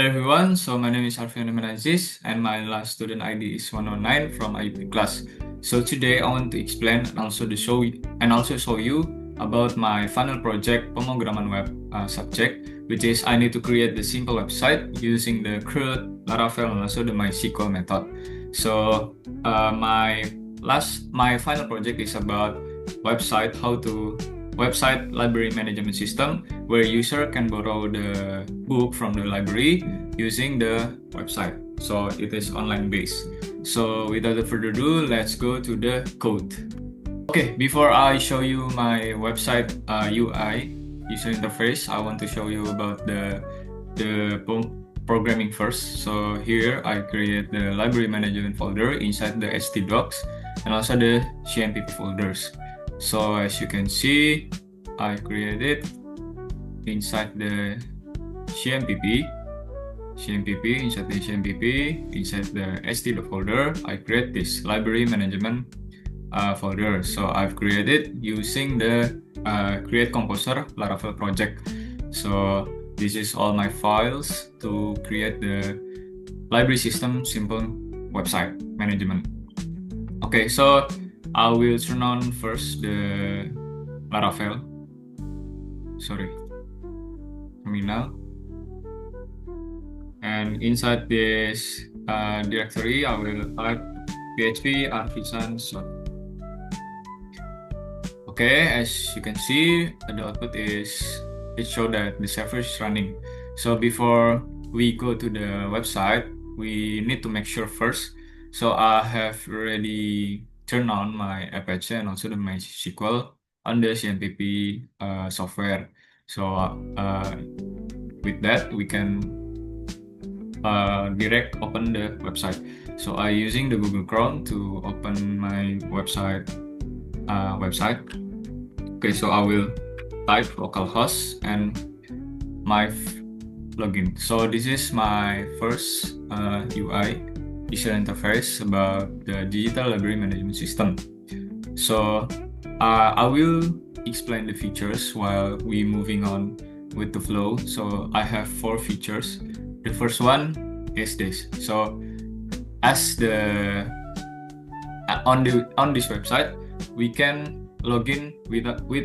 Hello everyone, so my name is Alfian Aziz and my last student ID is 109 from IUP class. So today I want to explain and also show you about my final project pemrograman web subject, which is I need to create the simple website using the CRUD, Laravel, and also the MySQL method. So my final project is about website library management system where user can borrow the book from the library using the website. So it is online based. So without further ado, let's go to the code. Okay, before I show you my website UI user interface, I want to show you about the programming first. So here I create the library management folder inside the htdocs and also the CMPP folders. So as you can see, I created inside the CMPP, inside the CMPP, inside the htdoc folder, I create this library management folder. So I've created using the Create Composer Laravel project. So this is all my files to create the library system simple website management. Okay, so I will turn on first the Laravel. Terminal. And inside this directory, I will type php artisan. Okay, as you can see, the output it shows that the server is running. So before we go to the website, we need to make sure first. So I have already turned on my Apache and also the MySQL on the CMPP software. So with that, we can direct open the website. So I using the Google Chrome to open my website. Okay, so I will type localhost and my login. So this is my first UI user interface about the digital library management system. So I will explain the features while we moving on with the flow. So I have 4 features. The first one is this. So as on this website, we can log in with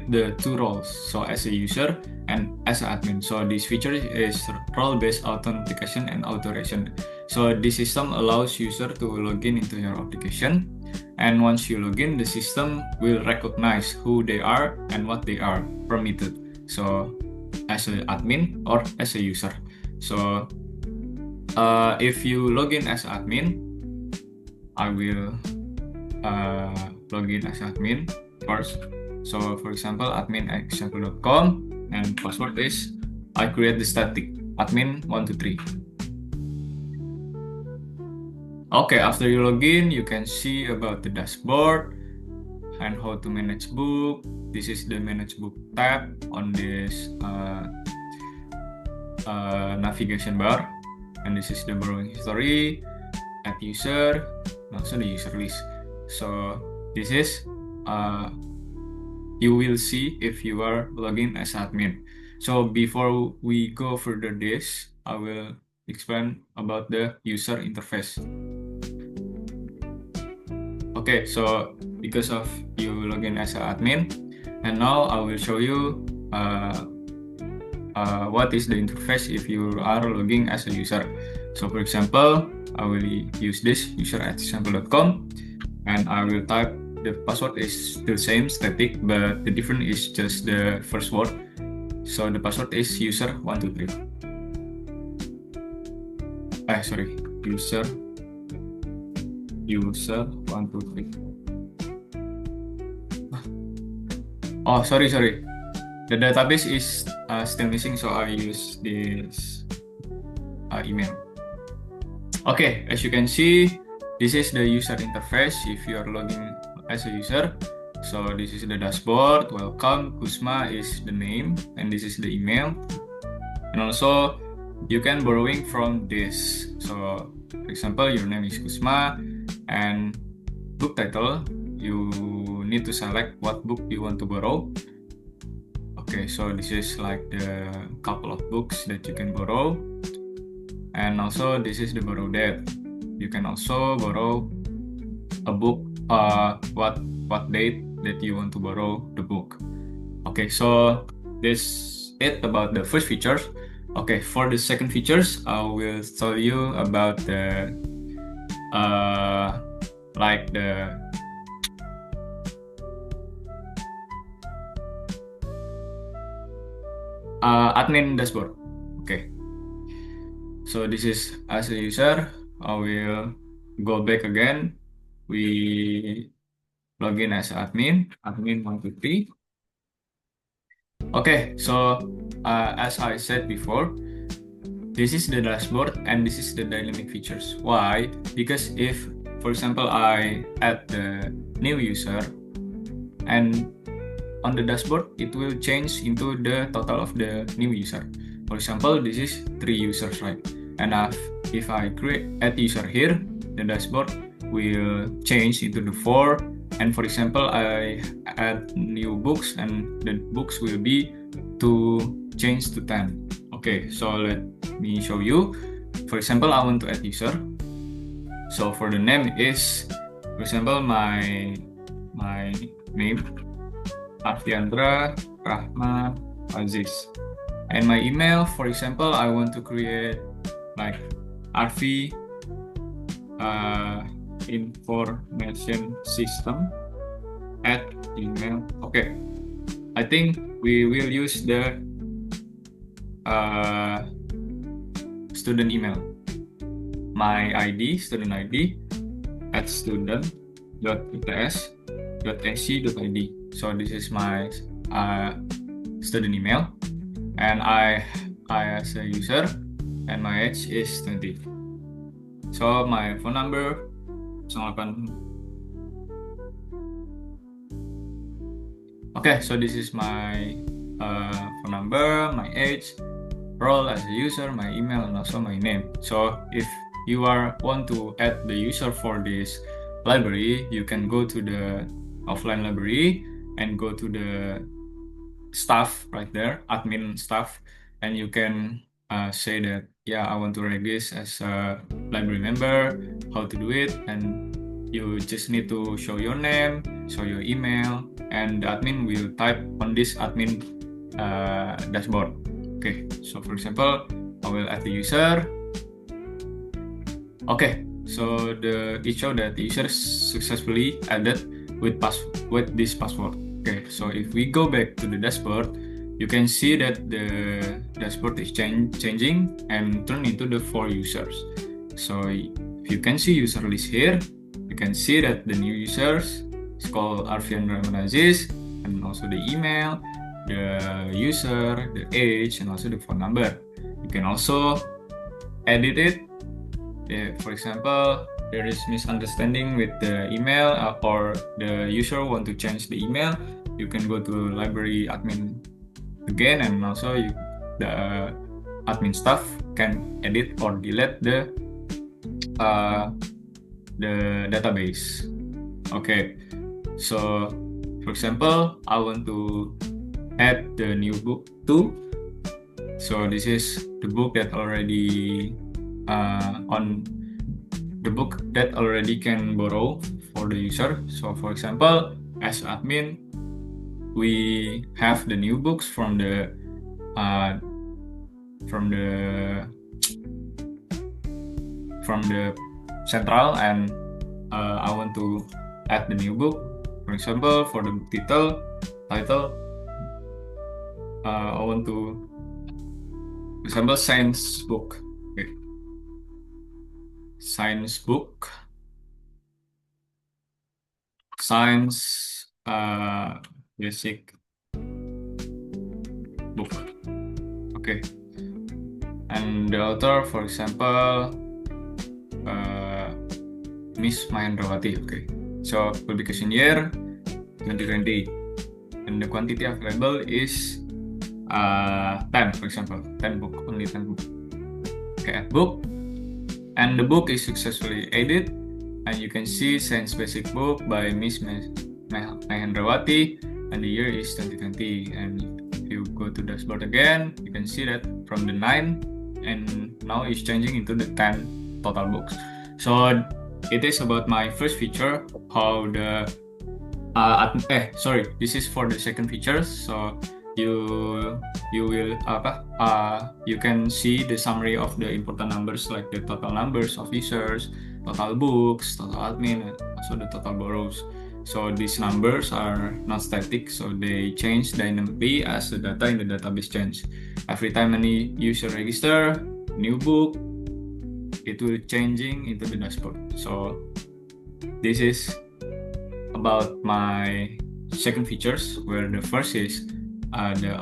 the 2 roles. So as a user and as an admin. So this feature is role-based authentication and authorization. So this system allows user to log in into your application. And once you log in, the system will recognize who they are and what they are permitted. So as an admin or as a user. So if you log in as admin, I will log in as admin first. So for example, admin@example.com and password is I create the static admin123. Okay, after you log in, you can see about the dashboard and how to manage book. This is the manage book tab on this navigation bar, and this is the borrowing history, add user, and also the user list. So this is you will see if you are logging as admin. So before we go further this, I will explain about the user interface. Okay, so because of you login as an admin, and now I will show you what is the interface if you are logging as a user. So for example, I will use this user@example.com and I will type the password is still same static, but the difference is just the first word. So the password is user123. User123. Oh, sorry. The database is still missing, so I use this email. Okay, as you can see, this is the user interface if you are logging as a user. So this is the dashboard. Welcome, Kusma is the name, and this is the email. And also, you can borrowing from this. So, for example, your name is Kusma, and book title, you need to select what book you want to borrow. Okay, so this is like the couple of books that you can borrow. And also this is the borrow date. You can also borrow a book, what date that you want to borrow the book. Okay, so this it about the first features. Okay, for the second features, I will tell you about the like the admin dashboard. Okay, so this is as a user, I will go back again. We log in as admin 123. Okay, so as I said before, this is the dashboard and this is the dynamic features. Why? Because if, for example, I add the new user and on the dashboard, it will change into the total of the new user. For example, this is 3 users, right? And if I add user here, the dashboard will change into the 4. And for example, I add new books and the books will be to change to 10. Okay, so let me show you. For example, I want to add user. So for the name is, for example, my name Arfiandra Rahma Aziz. And my email, for example, I want to create like Arfi information system at email. Okay, I think we will use the student email. My ID, student ID at student.its.ac.id. So this is my student email, and I as a user, and my age is 20. So my phone number 08. Okay, so this is my phone number, my age, role as a user, my email, and also my name. So if you want to add the user for this library, you can go to the offline library and go to the staff right there, admin staff, and you can say that, yeah, I want to write this as a library member, how to do it, and you just need to show your name, show your email, and the admin will type on this admin dashboard. Okay, so for example, I will add the user. Okay, so it shows that the user is successfully added with this password. Okay, so if we go back to the dashboard, you can see that the dashboard is changing and turn into the 4 users. So if you can see user list here, you can see that the new users is called Arfiandra Aziz, and also the email, the user, the age, and also the phone number. You can also edit it. For example, there is misunderstanding with the email or the user want to change the email, you can go to library admin again, and also the admin staff can edit or delete the database. Okay, so for example, I want to add the new book too. So this is the book that already on the book that already can borrow for the user. So for example, as admin, we have the new books from the central, and I want to add the new book. For example, for the book title, I want to, for example, science book. Okay. Science book, science basic book. Okay, and the author, for example, Miss Mahendrawati. Okay, so publication year 2020, and the quantity available is 10, for example, 10 book, only 10 book. Okay, add book, and the book is successfully added, and you can see Science Basic Book by Miss Mahendrawati, and the year is 2020. And if you go to dashboard again, you can see that from the 9, and now it's changing into the 10 total books. So it is about my first feature, how the sorry, this is for the second feature. So you will you can see the summary of the important numbers like the total numbers of users, total books, total admin, and also the total borrows. So these numbers are not static, so they change dynamically as the data in the database change. Every time any user register new book, it will changing into the dashboard. So this is about my second features, where the first is the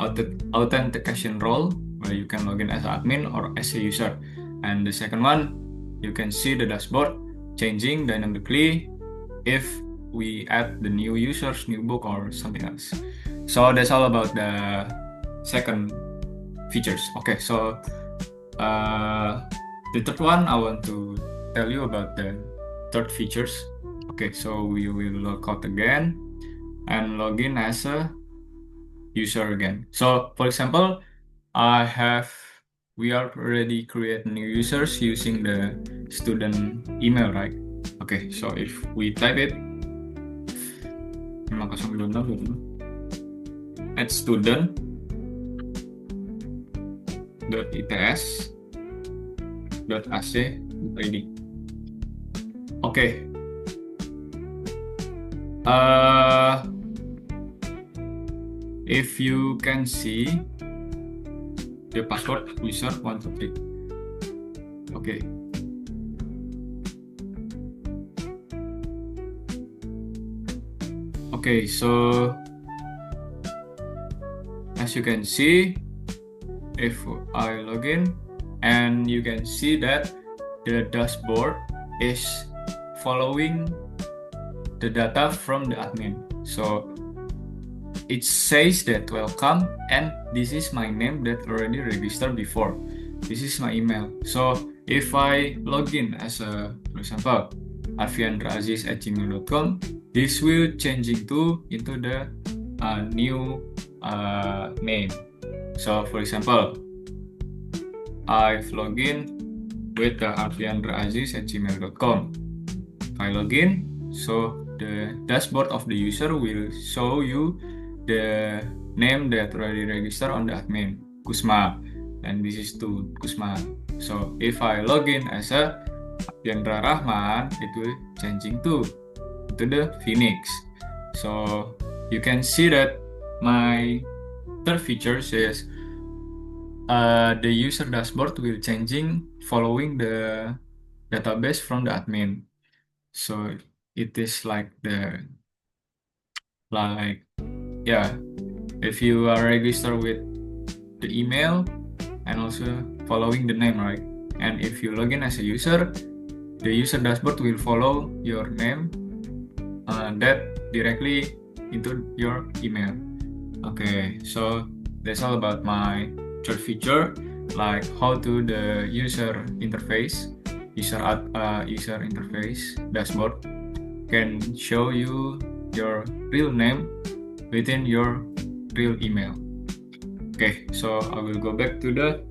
authentication role, where you can log in as admin or as a user. And the second one, you can see the dashboard changing dynamically if we add the new users, new book, or something else. So that's all about the second features. Okay, so the third one, I want to tell you about the third features. Okay, so we will log out again and log in as a user again. So for example, we are already create new users using the student email, right? Okay, so if we type it, at student.its.ac.id. Okay. If you can see the password user 123. Okay. Okay, so as you can see, if I log in, and you can see that the dashboard is following the data from the admin. So it says that welcome, and this is my name that already registered before. This is my email. So if I log in as a, for example, arfiandraaziz@gmail.com, this will change into the new name. So for example, I've logged in with the arfiandraaziz@gmail.com. If I log in, so the dashboard of the user will show you the name that already registered on the admin, Kusma, and this is to Kusma. So if I log in as a Yandra Rahman, it will changing to the Phoenix. So you can see that my third feature is the user dashboard will changing following the database from the admin. So it is like yeah, if you are registered with the email and also following the name, right? And if you log in as a user, the user dashboard will follow your name that directly into your email. Okay, so that's all about my third feature, like how to the user interface, user interface dashboard can show you your real name within your real email. Okay, so I will go back to the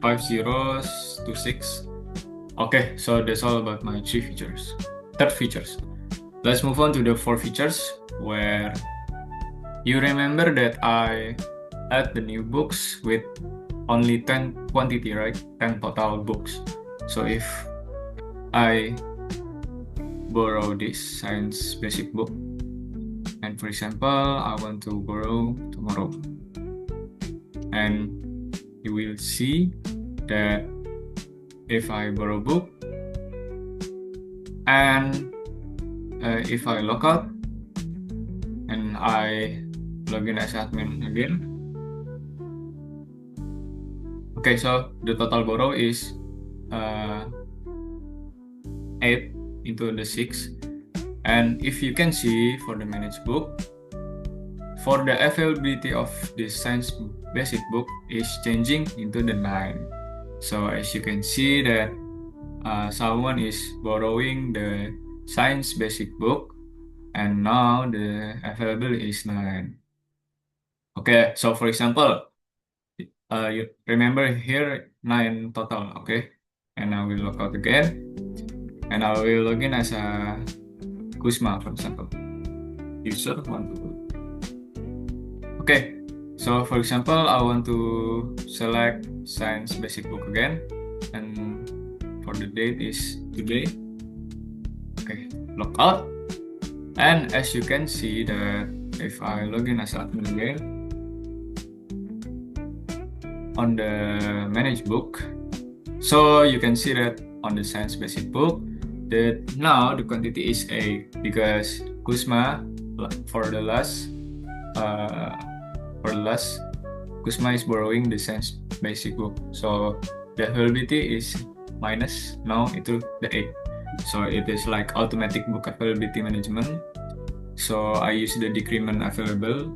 5026. Okay, so that's all about my third features. Let's move on to the four features, where you remember that I add the new books with only 10 quantity, right? 10 total books. So if I borrow this science basic book, and for example, I want to borrow tomorrow, and you will see that if I borrow book and if I log out and I log in as admin again, okay, so the total borrow is 8 into the 6. And if you can see for the managed book, for the availability of this science basic book is changing into the 9. So as you can see that someone is borrowing the science basic book, and now the available is 9. Okay, so for example, You remember here 9 total, okay? And I will log out again, and I will log in as a Kusma, for example. User want to. Okay, so for example, I want to select Science Basic Book again, and for the date is today. Okay, log out. And as you can see that if I log in as admin again on the manage book, so you can see that on the Science Basic book that now the quantity is A because Kusma for the last Kusma is borrowing the Science Basic book, so the availability is minus now into the A. So it is like automatic book availability management. So I use the decrement available.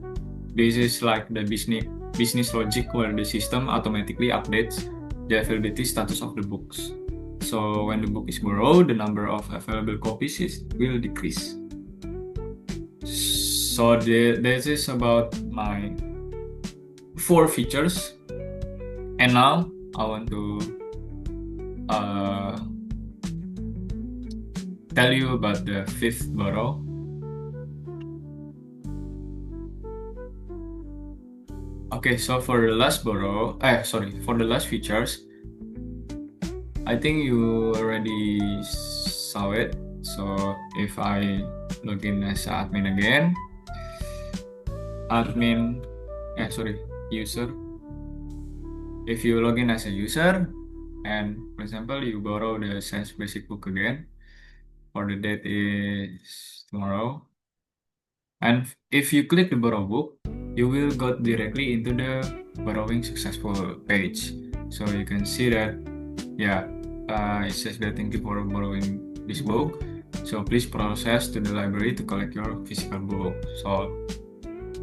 This is like the business logic where the system automatically updates the availability status of the books. So when the book is borrowed, the number of available copies will decrease. So this is about my 4 features. And now I want to tell you about the 5th borrow. Okay, so for the last for the last features, I think you already saw it. So if I log in as admin again, user. If you log in as a user, and for example, you borrow the Science Basic book again, for the date is tomorrow. And if you click the borrow book, you will go directly into the borrowing successful page. So you can see that, it says that thank you for borrowing this book. So please process to the library to collect your physical book. So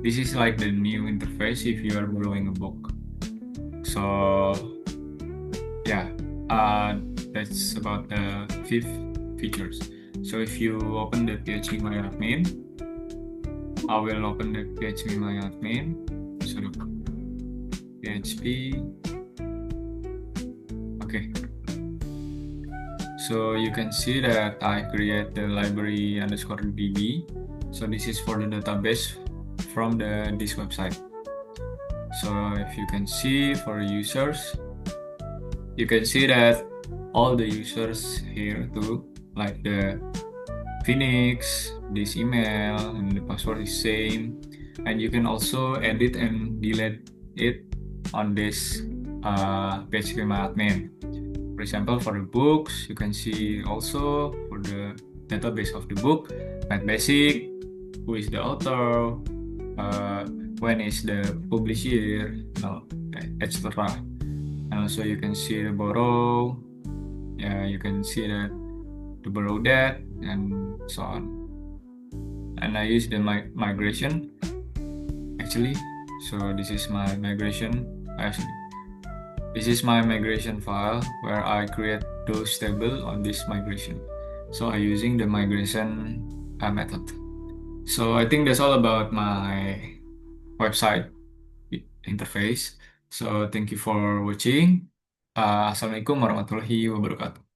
this is like the new interface if you are borrowing a book. So that's about the 5th features. So if you open the phpMyAdmin, I will open the phpMyAdmin. So php. Okay. So you can see that I create the library _db. So this is for the database from this website. So if you can see for users, you can see that all the users here too, like the Phoenix, this email, and the password is same. And you can also edit and delete it on this phpMyAdmin. For example, for the books, you can see also for the database of the book, like basic, who is the author, when is the publisher, etc. And also you can see the borrow, you can see that the borrow debt, and so on. And I use the migration actually. So this is my migration. This is my migration file where I create those tables on this migration. So I'm using the migration method. So I think that's all about my website interface. So thank you for watching. Assalamualaikum warahmatullahi wabarakatuh.